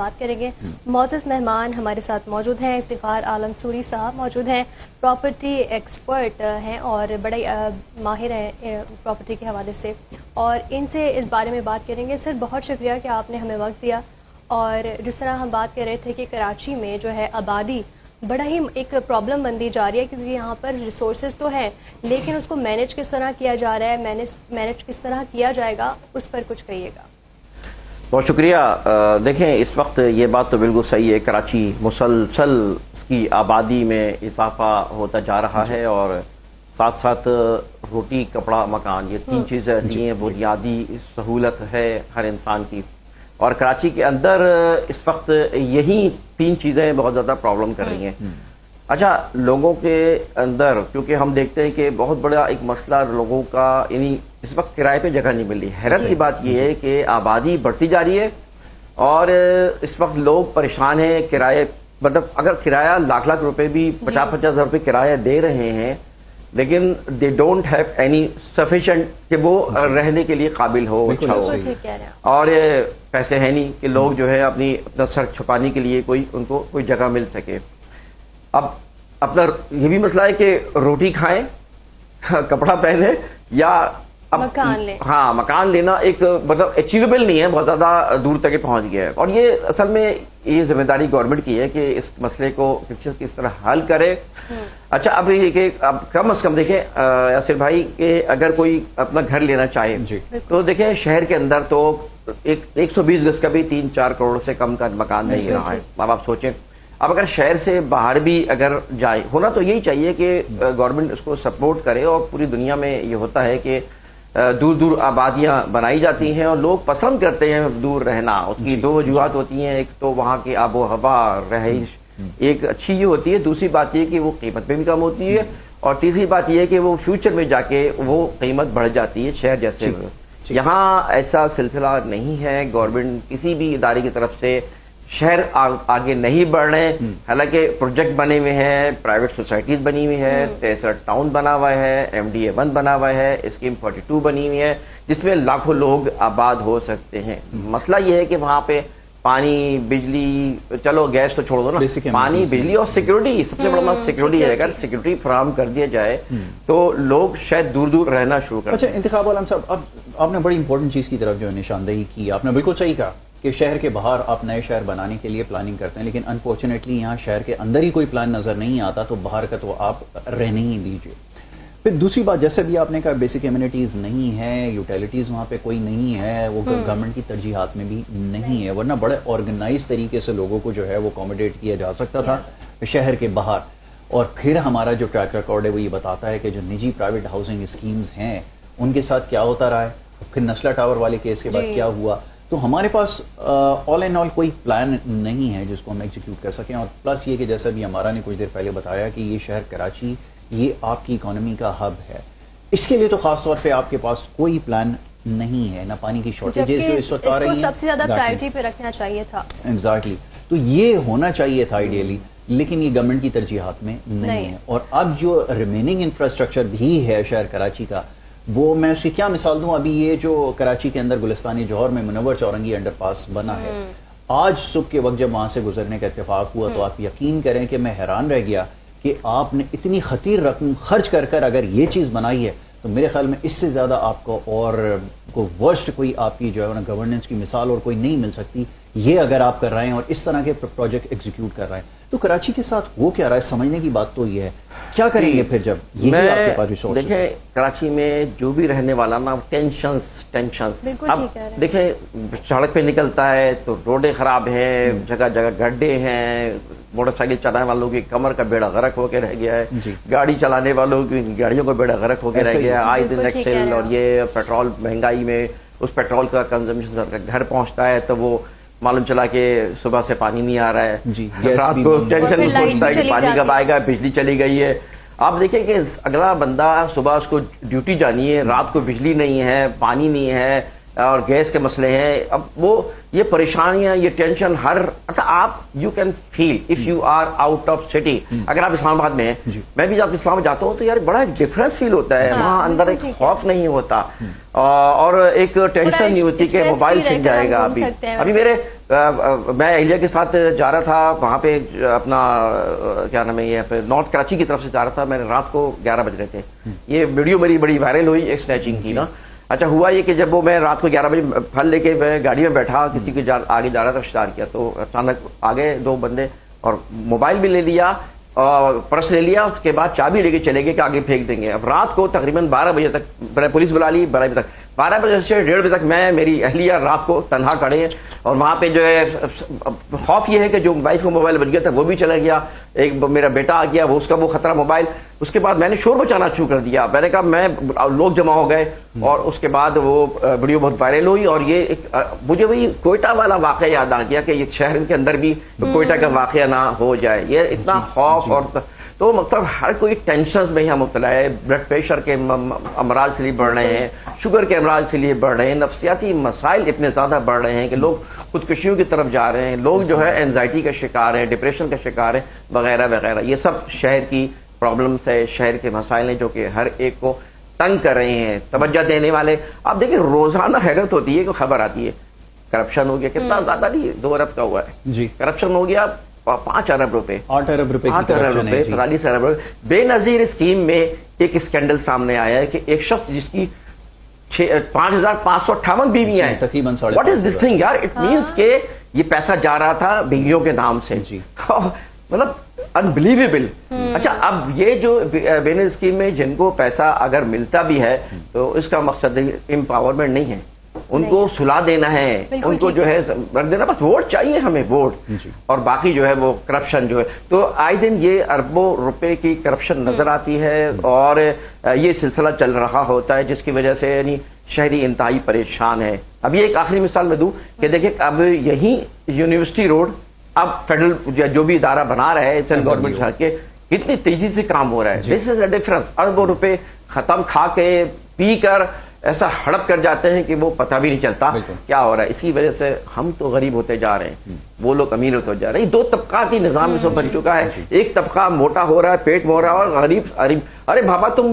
بات کریں گے. معزز مہمان ہمارے ساتھ موجود ہیں. افتخار عالم سوری صاحب موجود ہیں, پراپرٹی ایکسپرٹ ہیں اور بڑے ماہر ہیں پراپرٹی کے حوالے سے, اور ان سے اس بارے میں بات کریں گے. سر بہت شکریہ کہ آپ نے ہمیں وقت دیا. اور جس طرح ہم بات کر رہے تھے کہ کراچی میں جو ہے آبادی بڑا ہی ایک پرابلم بنتی جا رہی ہے, کیونکہ یہاں پر ریسورسز تو ہیں لیکن اس کو مینیج کس طرح کیا جا رہا ہے, مینیج کس طرح کیا جائے گا, اس پر کچھ کہیے گا. بہت شکریہ. دیکھیں اس وقت یہ بات تو بالکل صحیح ہے, کراچی مسلسل اس کی آبادی میں اضافہ ہوتا جا رہا ہے, اور ساتھ ساتھ روٹی کپڑا مکان, یہ تین چیزیں ایسی ہیں بنیادی سہولت ہے ہر انسان کی, اور کراچی کے اندر اس وقت یہی تین چیزیں بہت زیادہ پرابلم کر رہی ہیں. اچھا, لوگوں کے اندر کیونکہ ہم دیکھتے ہیں کہ بہت بڑا ایک مسئلہ لوگوں کا, یعنی اس وقت کرائے پہ جگہ نہیں مل رہی. حیرت کی بات یہ ہے کہ آبادی بڑھتی جا رہی ہے اور اس وقت لوگ پریشان ہیں. کرائے مطلب اگر کرایہ لاکھ روپے بھی 50,000 روپے کرایہ دے رہے ہیں, لیکن they don't have any sufficient کہ وہ رہنے کے لیے قابل ہو, اچھا ہو, اور پیسے ہیں نہیں کہ لوگ جو ہے اپنا سر چھپانے کے لیے ان کو کوئی جگہ مل سکے. اب اپنا یہ بھی مسئلہ ہے کہ روٹی کھائیں, کپڑا پہنے یا مکان لیں. ہاں, مکان لینا ایک مطلب اچیویبل نہیں ہے, بہت زیادہ دور تک پہنچ گیا ہے. اور یہ اصل میں یہ ذمہ داری گورنمنٹ کی ہے کہ اس مسئلے کو کس طرح حل کرے. اچھا, اب یہ کہ اب کم از کم دیکھیں یاسر بھائی کہ اگر کوئی اپنا گھر لینا چاہے تو دیکھیں شہر کے اندر تو 120 گز کا بھی 3-4 کروڑ سے کم کا مکان نہیں رہا ہے. اب آپ سوچیں, اب اگر شہر سے باہر بھی اگر جائے, ہونا تو یہی چاہیے کہ گورنمنٹ اس کو سپورٹ کرے, اور پوری دنیا میں یہ ہوتا ہے کہ دور دور آبادیاں بنائی جاتی ہیں اور لوگ پسند کرتے ہیں دور رہنا. اس کی دو وجوہات ہوتی ہیں, ایک تو وہاں کی آب و ہوا رہائش ایک اچھی یہ ہوتی ہے, دوسری بات یہ کہ وہ قیمت میں بھی کم ہوتی ہے, اور تیسری بات یہ ہے کہ وہ فیوچر میں جا کے وہ قیمت بڑھ جاتی ہے شہر جیسے. یہاں ایسا سلسلہ نہیں ہے. گورنمنٹ کسی بھی ادارے کی طرف سے شہر آگے نہیں بڑھ رہے, حالانکہ پروجیکٹ بنے ہوئے ہیں, پرائیویٹ سوسائٹیز بنی ہوئی ہے, 63 ٹاؤن بنا ہوا ہے, MDA 1 بنا ہوا ہے, اسکیم 42 بنی ہوئی ہے جس میں لاکھوں لوگ آباد ہو سکتے ہیں. مسئلہ یہ ہے کہ وہاں پہ پانی, بجلی, چلو گیس تو چھوڑ دو نا, پانی, بجلی اور سیکورٹی, سب سے بڑا مسئلہ سیکورٹی ہے. اگر سیکورٹی فراہم کر دیا جائے تو لوگ شاید دور دور رہنا شروع کر. اچھا, انتخاب عالم صاحب, اب آپ نے بڑی امپورٹنٹ چیز کی طرف جو ہے نشاندہی کی. آپ نے بالکل صحیح کہا کہ شہر کے باہر آپ نئے شہر بنانے کے لیے پلاننگ کرتے ہیں, لیکن انفارچونیٹلی یہاں شہر کے اندر ہی کوئی پلان نظر نہیں آتا, تو باہر کا تو آپ رہنے ہی دیجیے. پھر دوسری بات, جیسے بھی آپ نے کہا بیسک ایمینٹیز نہیں ہیں, یوٹیلیٹیز وہاں پہ کوئی نہیں ہے, وہ گورنمنٹ کی ترجیحات میں بھی نہیں ہے, ورنہ بڑے آرگنائز طریقے سے لوگوں کو جو ہے وہ اکوموڈیٹ کیا جا سکتا تھا شہر کے باہر. اور پھر ہمارا جو ٹریک ریکارڈ ہے وہ یہ بتاتا ہے کہ جو نجی پرائیویٹ ہاؤسنگ اسکیمز ہیں ان کے ساتھ کیا ہوتا رہا ہے, پھر نسلا ٹاور والے کیس کے بعد کیا ہوا. تو ہمارے پاس آل اینڈ آل کوئی پلان نہیں ہے جس کو ہم ایگزیکیوٹ کر سکیں. اور پلس یہ کہ جیسا بھی ہمارا نے کچھ دیر پہلے بتایا کہ یہ شہر کراچی یہ آپ کی اکانومی کا ہب ہے, اس کے لیے تو خاص طور پہ آپ کے پاس کوئی پلان نہیں ہے, نہ پانی کی شارٹیجز جو اس وقت آ رہی ہیں, سب سے زیادہ پرائیورٹی پہ رکھنا چاہیے تھا. ایگزیکٹلی, تو یہ ہونا چاہیے تھا آئیڈیلی, لیکن یہ گورنمنٹ کی ترجیحات میں نہیں ہے. اور اب جو ریمیننگ انفراسٹرکچر بھی ہے شہر کراچی کا, وہ میں اس کی کیا مثال دوں. ابھی یہ جو کراچی کے اندر گلستانی جوہر میں منور چورنگی انڈر پاس بنا ہے, آج صبح کے وقت جب وہاں سے گزرنے کا اتفاق ہوا تو آپ یقین کریں کہ میں حیران رہ گیا کہ آپ نے اتنی خطیر رقم خرچ کر اگر یہ چیز بنائی ہے تو میرے خیال میں اس سے زیادہ آپ کو اور ورسٹ کوئی آپ کی جو ہے نا گورننس کی مثال اور کوئی نہیں مل سکتی. یہ اگر آپ کر رہے ہیں اور اس طرح کے پروجیکٹ ایگزیکیوٹ کر رہے ہیں, تو کراچی کے ساتھ وہ کیا رہا ہے سمجھنے کی بات تو یہ ہے. کیا کریں گے پھر جب یہی آپ کے پاس ریسورس؟ دیکھیں کراچی میں جو بھی رہنے والا نا ٹینشنز, اب دیکھیں سڑک پہ نکلتا ہے تو روڈیں خراب ہیں, جگہ جگہ گڈھے ہیں, موٹر سائیکل چلانے والوں کی کمر کا بیڑا غرق ہو کے رہ گیا ہے, گاڑی چلانے والوں کی گاڑیوں کا بیڑا غرق ہو کے رہ گیا ہے. آئے دن ایکسل اور یہ پیٹرول مہنگائی میں اس پیٹرول کا کنزمپشن گھر پہنچتا ہے تو وہ معلوم چلا کہ صبح سے پانی نہیں آ رہا ہے, رات کو ٹینشن سوچتا ہے کہ پانی کب آئے گا, بجلی چلی گئی ہے. آپ دیکھیں کہ اگلا بندہ صبح اس کو ڈیوٹی جانی ہے, رات کو بجلی نہیں ہے, پانی نہیں ہے, اور گیس کے مسئلے ہیں. اب وہ یہ پریشانیاں, یہ ٹینشن ہر آپ you can feel if you are out of city. اگر آپ اسلام آباد میں ہیں, میں بھی جب اسلام آباد جاتا ہوں تو یار بڑا ڈفرینس فیل ہوتا ہے. وہاں اندر ایک خوف نہیں ہوتا اور ایک ٹینشن نہیں ہوتی کہ موبائل چھن جائے گا. ابھی میرے میں اہلیہ کے ساتھ جا رہا تھا وہاں پہ اپنا کیا نام ہے یہ نارتھ کراچی کی طرف سے جا رہا تھا. میں نے رات کو 11 بج رہے تھے. یہ ویڈیو میری بڑی وائرل ہوئی ایک سنیچنگ کی نا. اچھا ہوا یہ کہ جب وہ میں رات کو 11 بجے پھل لے کے میں گاڑی میں بیٹھا کسی کے آگے جا رہا تھا اشتہار کیا تو اچانک آگے 2 بندے اور موبائل بھی لے لیا اور پرس لے لیا. اس کے بعد چابی لے کے چلے گئے کہ آگے پھینک دیں گے. اب رات کو تقریباً 12 بجے تک پولیس بلا لی. 12 بجے تک 12 بجے سے 1:30 بجے تک میں میری اہلیہ رات کو تنہا کھڑے ہیں اور وہاں پہ جو ہے خوف یہ ہے کہ جو وائف کو موبائل بج گیا تھا وہ بھی چلا گیا. ایک میرا بیٹا آ گیا, وہ اس کا وہ خطرہ موبائل. اس کے بعد میں نے شور مچانا شروع کر دیا. میں نے کہا میں لوگ جمع ہو گئے اور اس کے بعد وہ ویڈیو بہت وائرل ہوئی. اور یہ مجھے وہی کوئٹہ والا واقعہ یاد آ گیا کہ یہ شہر کے اندر بھی کوئٹہ کا واقعہ نہ ہو جائے. یہ اتنا خوف اور تو مطلب ہر کوئی ٹینشنز میں یہاں مبتلا ہے. بلڈ پریشر کے امراض سے لیے بڑھ رہے ہیں, شوگر کے امراض سے لیے بڑھ رہے ہیں, نفسیاتی مسائل اتنے زیادہ بڑھ رہے ہیں کہ لوگ خودکشیوں کی طرف جا رہے ہیں. لوگ جو ہے اینزائٹی کا شکار ہیں, ڈپریشن کا شکار ہیں وغیرہ وغیرہ. یہ سب شہر کی پرابلمس ہے, شہر کے مسائل ہیں جو کہ ہر ایک کو تنگ کر رہے ہیں. توجہ دینے والے آپ دیکھیں روزانہ حیرت ہوتی ہے کہ خبر آتی ہے کرپشن ہو گیا. کتنا زیادہ نہیں, 2 ارب کا ہوا ہے جی کرپشن ہو گیا. 5 ارب روپے 8 ارب روپے 45 ارب روپے. بے نظیر اسکیم میں ایک اسکینڈل سامنے آیا ہے کہ ایک شخص جس کی 5,558 بیویاں ہیں. تقریباً واٹ از دس تھنگ یار. اٹ مینس کہ یہ پیسہ جا رہا تھا بیویوں کے نام سے. مطلب انبلیویبل. اچھا اب یہ جو بے نظیر اسکیم میں جن کو پیسہ اگر ملتا بھی ہے تو اس کا مقصد امپاورمنٹ نہیں ہے, ان کو سلا دینا ہے, ان کو جو ہے رکھ دینا, بس ووٹ چاہیے ہمیں ووٹ. اور باقی جو ہے وہ کرپشن جو ہے تو آئے دن یہ اربوں روپے کی کرپشن نظر آتی ہے اور یہ سلسلہ چل رہا ہوتا ہے جس کی وجہ سے یعنی شہری انتہائی پریشان ہے. اب یہ ایک آخری مثال میں دوں کہ دیکھیں اب یہی یونیورسٹی روڈ اب فیڈرل جو بھی ادارہ بنا رہا ہے سینٹرل گورنمنٹ کے کتنی تیزی سے کام ہو رہا ہے. دس از اے ڈفرنس. اربوں روپے ختم کھا کے پی کر ایسا ہڑپ کر جاتے ہیں کہ وہ پتہ بھی نہیں چلتا کیا ہو رہا ہے. اسی وجہ سے ہم تو غریب ہوتے جا رہے ہیں, وہ لوگ امیر ہوتے جا رہے ہیں. 2 طبقاتی نظام اس میں بن چکا ہے. ایک طبقہ موٹا ہو رہا ہے, پیٹ میں ہو رہا ہے, اور غریب ارے بابا تم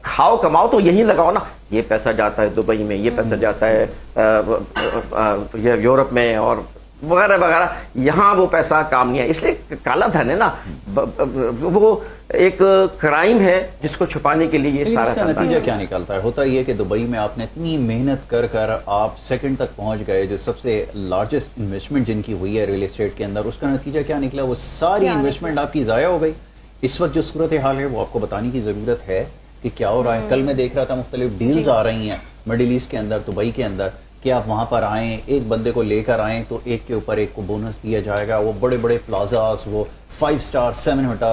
کھاؤ کماؤ تو یہیں لگاؤ نا. یہ پیسہ جاتا ہے دبئی میں, یہ پیسہ جاتا ہے یورپ میں اور وغیرہ وغیرہ. یہاں وہ پیسہ کام نہیں ہے. اس لیے کالا دھن ہے نا, وہ ایک کرائم ہے جس کو چھپانے کے لیے یہ سارا. اس کا نتیجہ کیا نکلتا ہے؟ ہوتا یہ کہ دبئی میں آپ نے اتنی محنت کر کر آپ سیکنڈ تک پہنچ گئے, جو سب سے لارجسٹ انویسٹمنٹ جن کی ہوئی ہے ریل اسٹیٹ کے اندر, اس کا نتیجہ کیا نکلا؟ وہ ساری انویسٹمنٹ آپ کی ضائع ہو گئی. اس وقت جو صورتحال ہے وہ آپ کو بتانے کی ضرورت ہے کہ کیا ہو رہا ہے. کل میں دیکھ رہا تھا مختلف ڈیلز آ رہی ہیں مڈل ایسٹ کے اندر, دبئی کے اندر, کہ آپ وہاں پر آئیں, ایک بندے کو لے کر آئیں تو ایک کے اوپر ایک کو بونس دیا جائے گا. وہ بڑے بڑے پلازاز, وہ 5 اسٹار 7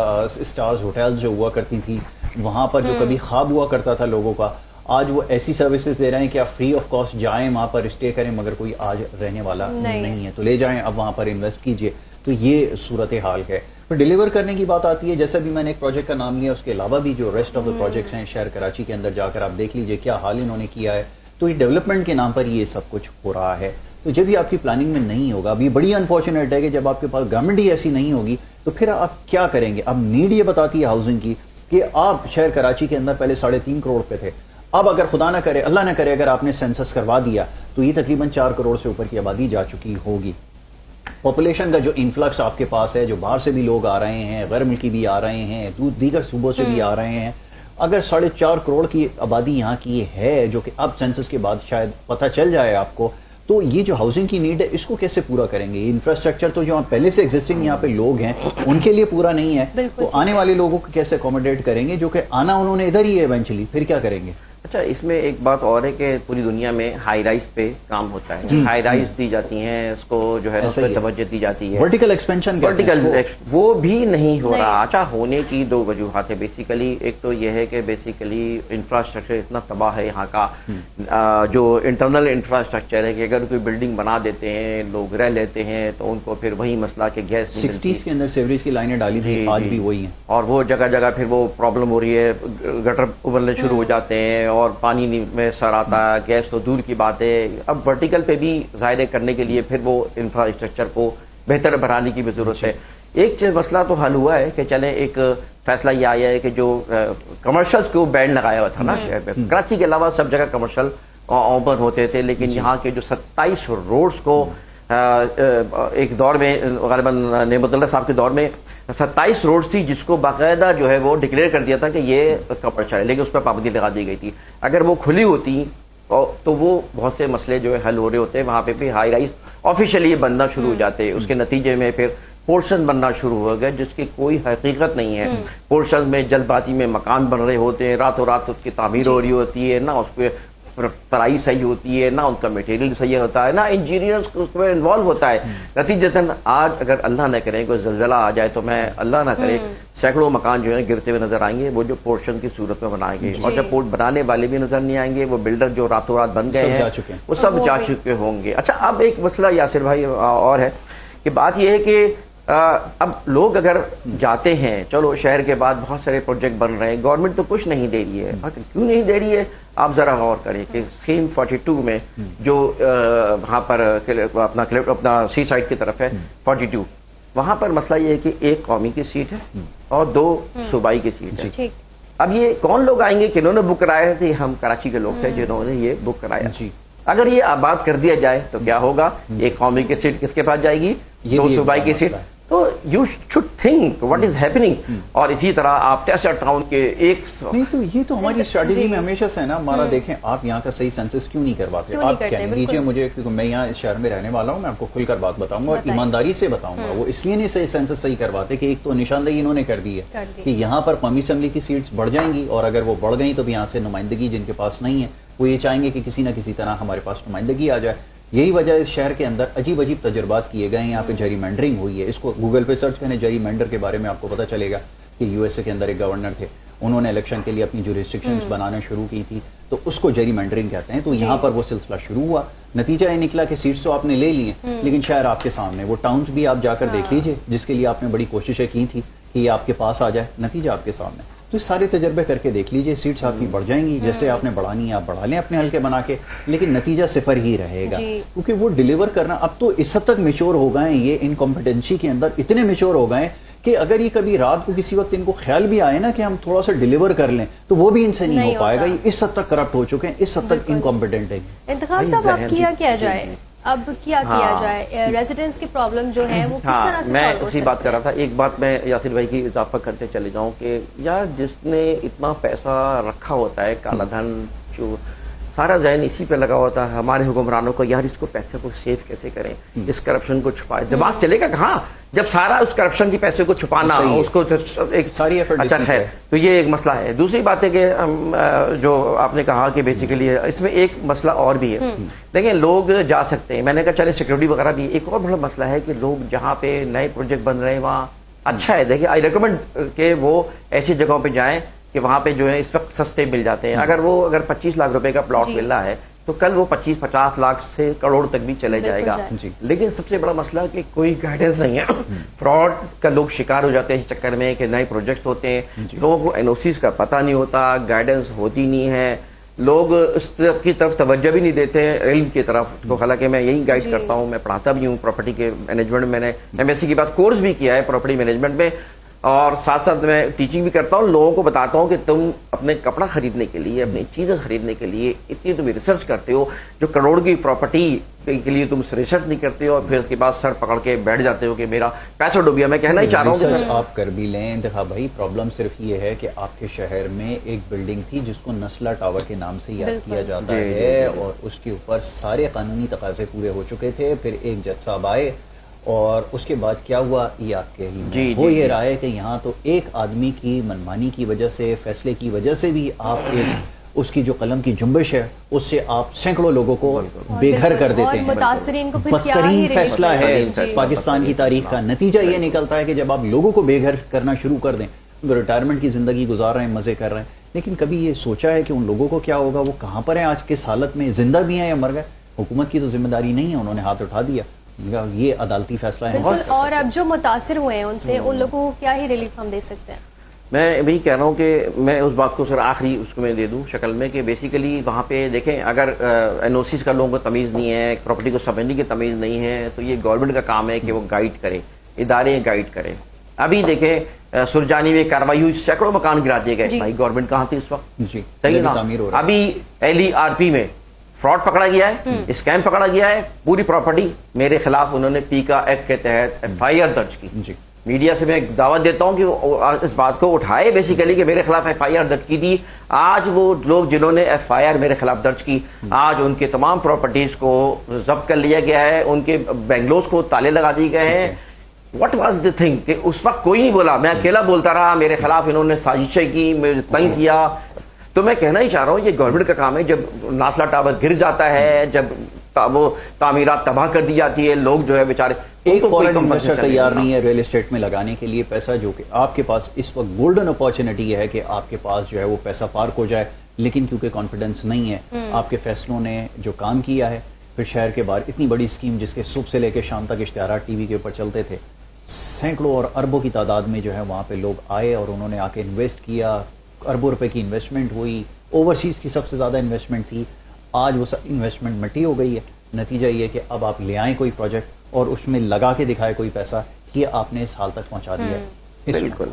اسٹارز ہوٹلز جو ہوا کرتی تھی وہاں پر, جو کبھی خواب ہوا کرتا تھا لوگوں کا, آج وہ ایسی سروسز دے رہے ہیں کہ آپ فری آف کاسٹ جائیں وہاں پر اسٹے کریں, مگر کوئی آج رہنے والا نہیں ہے تو لے جائیں, اب وہاں پر انویسٹ کیجئے. تو یہ صورتحال ہے. پھر ڈیلیور کرنے کی بات آتی ہے, جیسا بھی میں نے ایک پروجیکٹ کا نام لیا, اس کے علاوہ بھی جو ریسٹ آف دا پروجیکٹس ہیں شہر کراچی کے اندر جا کر آپ دیکھ لیجئے کیا حال انہوں نے کیا ہے. تو یہ ڈیولپمنٹ کے نام پر یہ سب کچھ ہو رہا ہے. تو جب بھی آپ کی پلاننگ میں نہیں ہوگا, اب یہ بڑی انفارچونیٹ ہے کہ جب آپ کے پاس گورنمنٹ ہی ایسی نہیں ہوگی تو پھر آپ کیا کریں گے. اب نیڈ یہ بتاتی ہے ہاؤسنگ کی کہ آپ شہر کراچی کے اندر پہلے 3.5 کروڑ پہ تھے, اب اگر خدا نہ کرے, اللہ نہ کرے, اگر آپ نے سینسس کروا دیا تو یہ تقریباً 4 کروڑ سے اوپر کی آبادی جا چکی ہوگی. پاپولیشن کا جو انفلکس آپ کے پاس ہے, جو باہر سے بھی لوگ آ رہے ہیں, غیر ملکی بھی آ رہے ہیں, دیگر صوبوں سے بھی آ رہے ہیں, اگر 4.5 کروڑ کی آبادی یہاں کی ہے, جو کہ اب سینسس کے بعد شاید پتہ چل جائے آپ کو, تو یہ جو ہاؤسنگ کی نیڈ ہے اس کو کیسے پورا کریں گے؟ انفراسٹرکچر تو جو پہلے سے ایگزسٹنگ یہاں پہ لوگ ہیں ان کے لیے پورا نہیں ہے, تو آنے والے لوگوں کو کیسے اکوموڈیٹ کریں گے, جو کہ آنا انہوں نے ادھر ہی ہے ایونچولی, پھر کیا کریں گے؟ اچھا اس میں ایک بات اور ہے کہ پوری دنیا میں ہائی رائز پہ کام ہوتا ہے, ہائی رائز دی جاتی ہیں, اس کو جو ہے اس پہ توجہ دی جاتی ہے. ورٹیکل ایکسپینشن, وہ بھی نہیں ہو رہا. اچھا ہونے کی 2 وجوہات ہے بیسیکلی. ایک تو یہ ہے کہ بیسیکلی انفراسٹرکچر اتنا تباہ ہے یہاں کا, جو انٹرنل انفراسٹرکچر ہے کہ اگر کوئی بلڈنگ بنا دیتے ہیں, لوگ رہ لیتے ہیں, تو ان کو پھر وہی مسئلہ کہ گیس 60s کے اندر سیوریج کی لائنیں ڈالی تھی, آج بھی وہی ہیں, اور وہ جگہ جگہ پھر وہ پرابلم ہو رہی ہے, گٹر ابلنے شروع ہو جاتے ہیں, اور پانی میں سر آتا ہے, گیس تو دور کی بات ہے. اب ورٹیکل پہ بھی ظاہر کرنے کے لیے پھر وہ انفراسٹرکچر کو بہتر بنانے کی بھی ضرورت ہے. ایک چیز مسئلہ تو حل ہوا ہے کہ چلیں ایک فیصلہ یہ آیا ہے کہ جو کمرشلز کو بینڈ لگایا ہوا تھا نا شہر میں, کراچی کے علاوہ سب جگہ کمرشل اوپن ہوتے تھے, لیکن یہاں کے جو 27 روڈز کو ایک دور میں غالباً نعمت اللہ صاحب کے دور میں 27 روڈز تھی جس کو باقاعدہ جو ہے وہ ڈکلیئر کر دیا تھا کہ یہ کمرشل ہے, لیکن اس پر پابندی لگا دی گئی تھی. اگر وہ کھلی ہوتی تو وہ بہت سے مسئلے جو ہے حل ہو رہے ہوتے, وہاں پہ بھی ہائی رائز آفیشلی بننا شروع ہو جاتے. اس کے نتیجے میں پھر پورشن بننا شروع ہو گئے جس کی کوئی حقیقت نہیں ہے. پورشن میں جلد بازی میں مکان بن رہے ہوتے ہیں, راتوں رات اس کی تعمیر ہو رہی ہوتی ہے, نہ اس پہ ترائی صحیح ہوتی ہے, نہ ان کا میٹیریل صحیح ہوتا ہے, نہ انجینئرز اس میں انوالو ہوتا ہے. نتیجتاً آج اگر اللہ نہ کرے کوئی زلزلہ آ جائے تو میں اللہ نہ کرے سینکڑوں مکان جو ہیں گرتے ہوئے نظر آئیں گے, وہ جو پورشن کی صورت میں بنائیں گے, اور جب پورٹ بنانے والے بھی نظر نہیں آئیں گے, وہ بلڈر جو راتوں رات بن گئے ہیں وہ سب جا چکے ہوں گے. اچھا, اب ایک مسئلہ یاسر بھائی اور ہے کہ بات یہ ہے کہ اب لوگ اگر جاتے ہیں, چلو شہر کے بعد بہت سارے پروجیکٹ بن رہے ہیں, گورنمنٹ تو کچھ نہیں دے رہی ہے. کیوں نہیں دے رہی ہے آپ ذرا غور کریں کہ سیم 42 میں جو وہاں پر اپنا سی سائڈ کی طرف ہے 42, وہاں پر مسئلہ یہ ہے کہ ایک قومی کی سیٹ ہے اور 2 صوبائی کی سیٹ ہے. اب یہ کون لوگ آئیں گے کہ انہوں نے بک کرایا تھے؟ ہم کراچی کے لوگ تھے جنہوں نے یہ بک کرایا. اگر یہ آباد کر دیا جائے تو کیا ہوگا؟ ایک قومی کی سیٹ کس کے پاس جائے گی؟ 2 صوبائی کی سیٹ. تو you should think what is happening. اور اسی طرح آپ ٹیسٹر ٹاؤن کے ایک نہیں, تو یہ تو ہماری اسٹریٹجی میں ہمیشہ سے ہے نا ہمارا. دیکھیں آپ یہاں کا صحیح سینسس کیوں نہیں کرواتے؟ آپ کہہ دیجیے مجھے, کیونکہ میں یہاں اس شہر میں رہنے والا ہوں, میں آپ کو کھل کر بات بتاؤں گا اور ایمانداری سے بتاؤں گا. وہ اس لیے نہیں صحیح سینسس صحیح کرواتے کہ ایک تو نشاندہی انہوں نے کر دی ہے کہ یہاں پر قومی اسمبلی کی سیٹس بڑھ جائیں گی, اور اگر وہ بڑھ گئیں تو یہاں سے نمائندگی جن کے پاس نہیں ہے وہ یہ چاہیں گے کہ کسی نہ کسی طرح ہمارے پاس نمائندگی آ جائے. یہی وجہ اس شہر کے اندر عجیب عجیب تجربات کیے گئے ہیں. یہاں پہ جری مینڈرنگ ہوئی ہے, اس کو گوگل پہ سرچ کریں جری مینڈر کے بارے میں, آپ کو پتہ چلے گا کہ یو ایس اے کے اندر ایک گورنر تھے, انہوں نے الیکشن کے لیے اپنی جو ریسٹرکشنز بنانا شروع کی تھی, تو اس کو جری مینڈرنگ کہتے ہیں. تو یہاں پر وہ سلسلہ شروع ہوا. نتیجہ یہ نکلا کہ سیٹس تو آپ نے لے لی ہیں, لیکن شہر آپ کے سامنے, وہ ٹاؤنز بھی آپ جا کر دیکھ لیجئے جس کے لیے آپ نے بڑی کوششیں کی تھی کہ یہ آپ کے پاس آ جائے, نتیجہ آپ کے سامنے. تو سارے تجربے کر کے دیکھ لیجئے, سیٹس آپ کی بڑھ جائیں گی, جیسے آپ نے بڑھانی ہے آپ بڑھا لیں اپنے حلقے بنا کے, لیکن نتیجہ صفر ہی رہے گا. کیونکہ وہ ڈیلیور کرنا اب تو اس حد تک میچور ہو گئے ہیں, یہ انکمپیٹنسی کے اندر اتنے میچور ہو گئے ہیں کہ اگر یہ کبھی رات کو کسی وقت ان کو خیال بھی آئے نا کہ ہم تھوڑا سا ڈیلیور کر لیں تو وہ بھی ان سے نہیں ہو پائے گا. یہ اس حد تک کرپٹ ہو چکے ہیں, اس حد تک انکمپیٹنٹ ہیں. انتخاب صاحب اب کیا جائے, اب کیا جائے؟ ریزیڈنٹس کی پرابلم جو ہے وہ کس طرح سے سالو ہو سکتی ہے؟ میں اسی بات کر رہا تھا. ایک بات میں یاسر بھائی کی اضافہ کرتے چلے جاؤں کہ یار جس نے اتنا پیسہ رکھا ہوتا ہے, کالا دھن, جو سارا ذہن اسی پہ لگا ہوتا ہے ہمارے حکمرانوں کو, یار اس کو پیسے کو سیو کیسے کریں, اس کرپشن کو چھپائے. دماغ چلے گا کہاں جب سارا اس کرپشن کی پیسے کو چھپانا, اس کو ایک ساری اچھا ہے. تو یہ ایک مسئلہ ہے. دوسری بات ہے کہ جو آپ نے کہا کہ بیسیکلی اس میں ایک مسئلہ اور بھی ہے. دیکھیں لوگ جا سکتے ہیں, میں نے کہا چلے سیکورٹی وغیرہ بھی. ایک اور بڑا مسئلہ ہے کہ لوگ جہاں پہ نئے پروجیکٹ بن رہے ہیں وہاں اچھا ہے, دیکھیں آئی ریکمینڈ کہ وہ ایسی جگہوں پہ جائیں کہ وہاں پہ جو ہے اس وقت سستے مل جاتے ہیں. اگر 25 لاکھ روپے کا پلاٹ مل رہا ہے تو کل وہ 25-50 لاکھ سے کروڑ تک بھی چلے جائے گا. لیکن سب سے بڑا مسئلہ کہ کوئی گائیڈنس نہیں ہے. فراڈ کا لوگ شکار ہو جاتے ہیں اس چکر میں کہ نئے پروجیکٹ ہوتے ہیں, لوگوں کو این او سیز کا پتہ نہیں ہوتا, گائیڈنس ہوتی نہیں ہے, لوگ اس کی طرف توجہ بھی نہیں دیتے ہیں علم کی طرف. تو حالانکہ میں یہی گائیڈ کرتا ہوں, میں پڑھاتا بھی ہوں پراپرٹی کے مینجمنٹ. میں نے ایم ایس سی کے بعد کورس بھی کیا ہے پراپرٹی مینجمنٹ میں, اور ساتھ ساتھ میں ٹیچنگ بھی کرتا ہوں. لوگوں کو بتاتا ہوں کہ تم اپنے کپڑا خریدنے کے لیے, اپنی چیزیں خریدنے کے لیے اتنی تم ریسرچ کرتے ہو, جو کروڑ کی پراپرٹی کے لیے تم ریسرچ نہیں کرتے ہو, اور پھر اس کے بعد سر پکڑ کے بیٹھ جاتے ہو کہ میرا پیسہ ڈوبیا. میں کہنا ہی چاہ رہا ہوں کہ آپ کر بھی لیں. دیکھا بھائی پرابلم صرف یہ ہے کہ آپ کے شہر میں ایک بلڈنگ تھی جس کو نسلہ ٹاور کے نام سے یاد کیا جاتا ہے, اور اس کے اوپر سارے قانونی تقاضے پورے ہو چکے تھے. پھر ایک جج صاحب آئے اور اس کے بعد کیا ہوا یہ آپ کے ہی وہ یہ رہا ہے کہ یہاں تو ایک آدمی کی منمانی کی وجہ سے, فیصلے کی وجہ سے بھی آپ اس کی جو قلم کی جنبش ہے اس سے آپ سینکڑوں لوگوں کو بے گھر کر دیتے ہیں. بدترین فیصلہ ہے پاکستان کی تاریخ کا. نتیجہ یہ نکلتا ہے کہ جب آپ لوگوں کو بے گھر کرنا شروع کر دیں, ریٹائرمنٹ کی زندگی گزار رہے ہیں, مزے کر رہے ہیں, لیکن کبھی یہ سوچا ہے کہ ان لوگوں کو کیا ہوگا, وہ کہاں پر ہیں آج کے حالت میں, زندہ بھی ہیں یا مر گئے؟ حکومت کی تو ذمہ داری نہیں ہے, انہوں نے ہاتھ اٹھا دیا, یہ عدالتی فیصلہ ہے. اور اب جو متاثر ہوئے ہیں ان سے, ان لوگوں کو کیا ہی ریلیف ہم دے سکتے ہیں؟ میں وہی کہہ رہا ہوں کہ میں اس بات کو سر آخری اس کو میں دے دوں شکل میں کہ بیسیکلی وہاں پہ دیکھیں اگر این او سیز کا لوگوں کو تمیز نہیں ہے, پراپرٹی کو سمجھنے کی تمیز نہیں ہے, تو یہ گورنمنٹ کا کام ہے کہ وہ گائیڈ کرے, ادارے گائیڈ کریں. ابھی دیکھیں سرجانی میں کارروائی ہوئی, سینکڑوں مکان گرا دیے گئے, بھائی گورنمنٹ کہاں تھی اس وقت؟ جی صحیح نا. ابھی LERP میں فراڈ پکڑا گیا ہے, اسکیم پکڑا گیا ہے, پوری پراپرٹی میرے خلاف انہوں نے پیکا ایکٹ کے تحت FIR درج کی. میڈیا سے میں دعوت دیتا ہوں کہ وہ اس بات کو اٹھائے بیسیکلی کہ میرے خلاف FIR درج کی تھی. آج وہ لوگ جنہوں نے FIR میرے خلاف درج کی, آج ان کے تمام پراپرٹیز کو ضبط کر لیا گیا ہے, ان کے بینگلوز کو تالے لگا دیے گئے ہیں. واٹ واز دی تھنگ کہ اس وقت کوئی نہیں بولا, میں اکیلا بولتا رہا, میرے خلاف انہوں نے سازشیں کی, مجھے تنگ کیا. تو میں کہنا ہی چاہ رہا ہوں یہ گورنمنٹ کا کام ہے. جب ناسلا ٹاور گر جاتا ہے, جب وہ تعمیرات تباہ کر دی جاتی ہے, لوگ جو ہے بیچارے ایک فورن انویسٹر تیار نہیں ہے ریل اسٹیٹ میں لگانے کے لیے پیسہ, جو کہ آپ کے پاس اس وقت گولڈن اپارچونٹی ہے کہ آپ کے پاس جو ہے وہ پیسہ پارک ہو جائے, لیکن کیونکہ کانفیڈنس نہیں ہے, آپ کے فیصلوں نے جو کام کیا ہے, پھر شہر کے باہر اتنی بڑی اسکیم جس کے صبح سے لے کے شام تک اشتہارات ٹی وی کے اوپر چلتے تھے, سینکڑوں اور اربوں کی تعداد میں جو ہے وہاں پہ لوگ آئے اور انہوں نے آ کے انویسٹ کیا, اربوں روپے کی انویسٹمنٹ ہوئی, اوورسیز کی سب سے زیادہ انویسٹمنٹ تھی. آج وہ سب انویسٹمنٹ مٹی ہو گئی ہے. نتیجہ یہ کہ اب آپ لے آئیں کوئی پروجیکٹ اور اس میں لگا کے دکھائے کوئی پیسہ, یہ آپ نے اس حال تک پہنچا دیا ہے. بالکل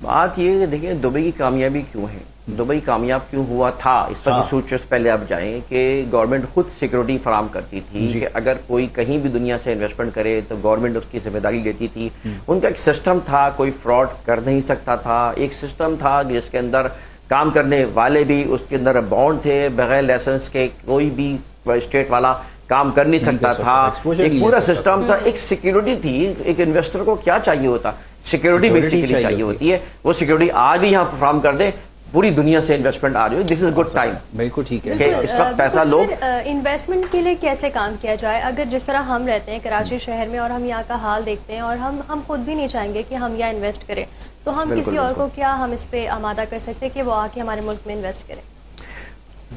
بات یہ ہے دیکھیں دبئی کی کامیابی کیوں ہے, دبئی کامیاب کیوں ہوا تھا, اس پر سوچ پہلے آپ جائیں کہ گورنمنٹ خود سیکورٹی فراہم کرتی تھی کہ اگر کوئی کہیں بھی دنیا سے انویسٹمنٹ کرے تو گورنمنٹ اس کی ذمہ داری لیتی تھی. ان کا ایک سسٹم تھا, کوئی فراڈ کر نہیں سکتا تھا. ایک سسٹم تھا جس کے اندر کام کرنے والے بھی, اس کے اندر بانڈ تھے, بغیر لائسنس کے کوئی بھی اسٹیٹ والا کام کر نہیں سکتا تھا. ایک پورا سسٹم تھا, ایک سیکورٹی تھی. ایک انویسٹر کو کیا چاہیے ہوتا, سیکورٹی بیسیکلی چاہیے ہوتی ہے. وہ سیکورٹی آج بھی یہاں فراہم کر دے, پوری دنیا سے انویسٹمنٹ آ رہی ہے. دس از گڈ ٹائم. بالکل ٹھیک ہے. اس وقت پیسہ لوگ انویسٹمنٹ کے لیے کیسے کام کیا جائے. اگر جس طرح ہم رہتے ہیں کراچی شہر میں اور ہم یہاں کا حال دیکھتے ہیں اور ہم خود بھی نہیں چاہیں گے کہ ہم یہاں انویسٹ کریں, تو ہم کسی اور کو کیا ہم اس پہ آمادہ کر سکتے ہیں کہ وہ آ کے ہمارے ملک میں انویسٹ کریں.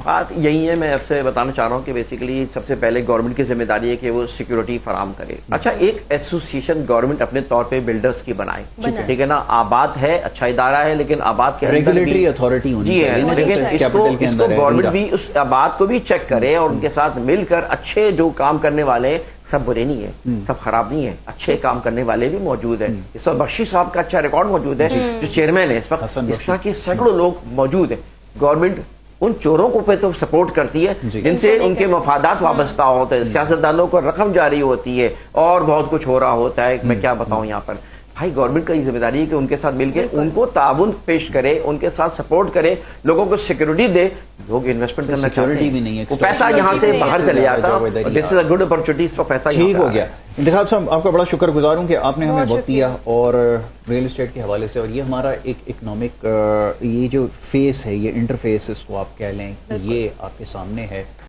بات یہی ہے, میں آپ سے بتانا چاہ رہا ہوں کہ بیسیکلی سب سے پہلے گورنمنٹ کی ذمہ داری ہے کہ وہ سیکورٹی فراہم کرے. اچھا, ایک ایسوسیشن گورنمنٹ اپنے طور پہ بلڈرز کی بنائے, ٹھیک ہے نا. آباد ہے, اچھا ادارہ ہے, لیکن آباد کے ریگولیٹری اتھارٹی ہونی چاہیے, لیکن اس کو گورنمنٹ بھی اس آباد کو بھی چیک کرے اور ان کے ساتھ مل کر اچھے جو کام کرنے والے, سب برے نہیں ہیں, سب خراب نہیں ہیں, اچھے کام کرنے والے بھی موجود ہیں. اس وقت بخشی صاحب کا اچھا ریکارڈ موجود ہے جو چیئرمین ہے اس وقت. اس طرح کے سینکڑوں لوگ موجود ہیں. گورنمنٹ ان چوروں کو پہ تو سپورٹ کرتی ہے جن سے ان کے مفادات وابستہ ہوتے ہیں, سیاستدانوں کو رقم جاری ہوتی ہے اور بہت کچھ ہو رہا ہوتا ہے. میں کیا بتاؤں یہاں پر, بھائی گورنمنٹ کا یہ ذمہ داری ہے کہ ان کے ساتھ مل کے ان کو تعاون پیش کرے, ان کے ساتھ سپورٹ کرے, لوگوں کو سیکورٹی دے. لوگ انویسٹمنٹ کرنا چاہتے ہیں, وہ پیسہ یہاں سے باہر چلے جاتا. دس از اے گڈ اپرچونٹی, اس کو پیسہ ٹھیک ہو گیا. انتخاب صاحب آپ کا بڑا شکر گزار ہوں کہ آپ نے ہمیں وقت دیا اور ریل اسٹیٹ کے حوالے سے, اور یہ ہمارا ایک اکنامک یہ جو فیس ہے, یہ انٹرفیس اس کو آپ کہہ لیں, یہ آپ کے سامنے ہے.